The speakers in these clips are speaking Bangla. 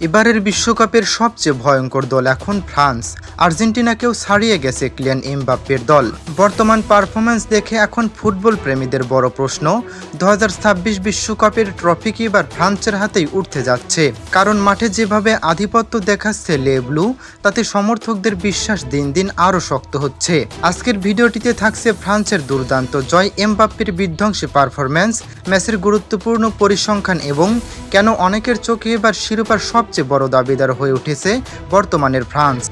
এবারের বিশ্বকাপের সবচেয়ে ভয়ঙ্কর দল এখন ফ্রান্স। আর্জেন্টিনাকেও ছাড়িয়ে গেছে কিলিয়ান এমবাপ্পের দল। বর্তমান পারফরম্যান্স দেখে এখন ফুটবল প্রেমীদের বড় প্রশ্ন, 2026 বিশ্বকাপের ট্রফি কি এবার ফ্রান্সের হাতেই উঠতে যাচ্ছে? কারণ মাঠে যেভাবে আধিপত্য দেখাচ্ছে লে ব্লু, তাতে সমর্থকদের বিশ্বাস দিন দিন আরও শক্ত হচ্ছে। আজকের ভিডিওটিতে থাকছে ফ্রান্সের দুর্দান্ত জয়, এমবাপ্পের বিধ্বংসী পারফরম্যান্স, ম্যাচের গুরুত্বপূর্ণ পরিসংখ্যান এবং কেন অনেকের চোখে এবার শিরোপার সবচেয়ে বড় দাবিদার হয়ে উঠেছে বর্তমানের ফ্রান্স।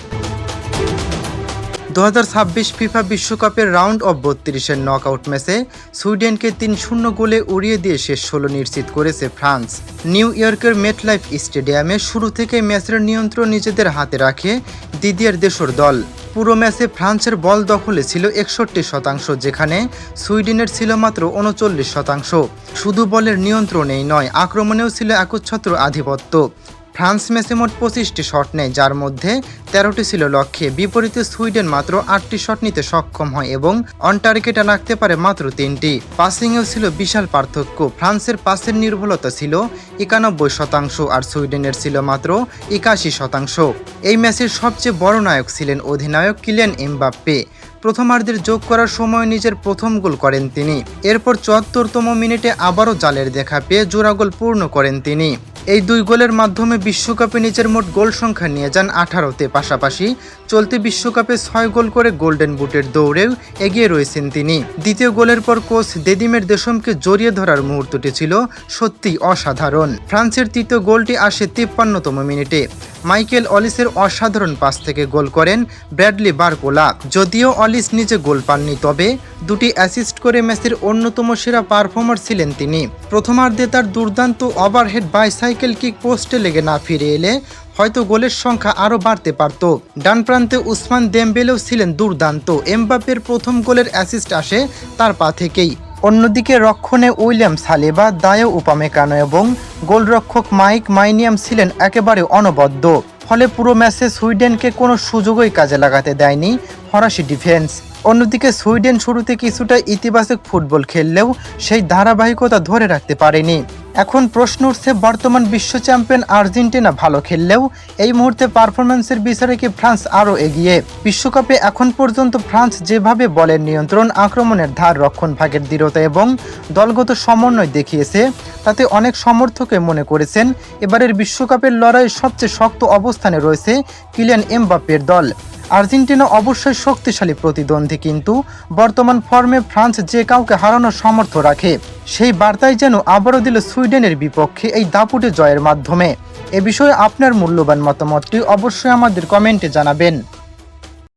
2026 ফিফা বিশ্বকাপের রাউন্ড অফ 32-এর নকআউট ম্যাচে সুইডেনকে 3-0 গোলে উড়িয়ে দিয়ে শেষ 16 নিশ্চিত করেছে ফ্রান্স। নিউ ইয়র্কের মেটলাইফ স্টেডিয়ামে শুরু থেকে ম্যাচের নিয়ন্ত্রণ নিজেদের হাতে রাখে দিদিয়ের দেশর দল। পুরো ম্যাচে ফ্রান্সের বল দখলে ছিল 61%, যেখানে সুইডেনের ছিল মাত্র 39%। শুধু বলের নিয়ন্ত্রণেই নয়, আক্রমণেও ছিল একচ্ছত্র আধিপত্য। ফ্রান্স ম্যাচে মোট 25টি শট নেয়, যার মধ্যে 13টি ছিল লক্ষ্যে। বিপরীতে সুইডেন মাত্র 8টি শট নিতে সক্ষম হয় এবং অন টার্গেটে রাখতে পারে মাত্র 3টি। পাসিংয়েও ছিল বিশাল পার্থক্য। ফ্রান্সের পাসের নির্ভুলতা ছিল 91% আর সুইডেনের ছিল মাত্র 81%। এই ম্যাচের সবচেয়ে বড় নায়ক ছিলেন অধিনায়ক কিলিয়ান এমবাপ্পে। প্রথমার্ধের যোগ করার সময় নিজের প্রথম গোল করেন তিনি। এরপর 74তম মিনিটে আবারও জালের দেখা পেয়ে জোড়া গোল পূর্ণ করেন তিনি। এই দুই গোলের মাধ্যমে বিশ্বকাপে নিজের মোট গোল সংখ্যা নিয়ে যান 18তে। পাশাপাশি চলতি বিশ্বকাপে 6 গোল করে গোল্ডেন বুটের দৌড়েও এগিয়ে রয়েছেন তিনি। দ্বিতীয় গোলের পর কোচ দেদিমের দেশমকে জড়িয়ে ধরার মুহূর্তটি ছিল সত্যিই অসাধারণ। ফ্রান্সের তৃতীয় গোলটি আসে 53তম মিনিটে। মাইকেল অলিসের অসাধারণ পাস থেকে গোল করেন ব্র্যাডলি বারকোলা। যদিও অলিস নিজে গোল পাননি, তবে দুটি অ্যাসিস্ট করে ম্যাচের অন্যতম সেরা পারফর্মার ছিলেন তিনি। প্রথমার্ধে তার দুর্দান্ত ওভারহেড বাইসাইকেল কিক পোস্টে লেগে না ফিরে এলে হয়তো গোলের সংখ্যা আরও বাড়তে পারত। ডান প্রান্তে উসমান দেমবেলেও ছিলেন দুর্দান্ত। এমবাপ্পের প্রথম গোলের অ্যাসিস্ট আসে তার পা থেকেই। অন্যদিকে রক্ষণে উইলিয়াম সালিবা, দায়ো উপামেকানো এবং গোলরক্ষক মাইক মাইনিয়াম ছিলেন একেবারে অনবদ্য। ফলে পুরো ম্যাচে সুইডেনকে কোনো সুযোগই কাজে লাগাতে দেয়নি ফরাসি ডিফেন্স। অন্যদিকে সুইডেন শুরুতে কিছুটা ইতিবাচক ফুটবল খেললেও সেই ধারাবাহিকতা ধরে রাখতে পারেনি। এখন প্রশ্ন উঠছে, বর্তমান বিশ্ব চ্যাম্পিয়ন আর্জেন্টিনা ভালো খেললেও এই মুহূর্তে পারফরম্যান্সের বিচারে কি ফ্রান্স আরও এগিয়ে? বিশ্বকাপে এখন পর্যন্ত ফ্রান্স যেভাবে বলের নিয়ন্ত্রণ, আক্রমণের ধার, রক্ষণ ভাগের দৃঢ়তা এবং দলগত সমন্বয় দেখিয়েছে, তাতে অনেক সমর্থকে মনে করেছেন এবারের বিশ্বকাপের লড়াইয়ে সবচেয়ে শক্ত অবস্থানে রয়েছে কিলিয়ান এমবাপ্পের দল। আর্জেন্টিনা অবশ্যই শক্তিশালী প্রতিদ্বন্দ্বী, কিন্তু বর্তমান ফর্মে ফ্রান্স যে কাউকে হারানোর সামর্থ্য রাখে। সেই বার্তাই যেন আবারও দিল সুইডেনের বিপক্ষে এই দাপুটে জয়ের মাধ্যমে। এ বিষয়ে আপনার মূল্যবান মতামতটি অবশ্যই আমাদের কমেন্টে জানাবেন।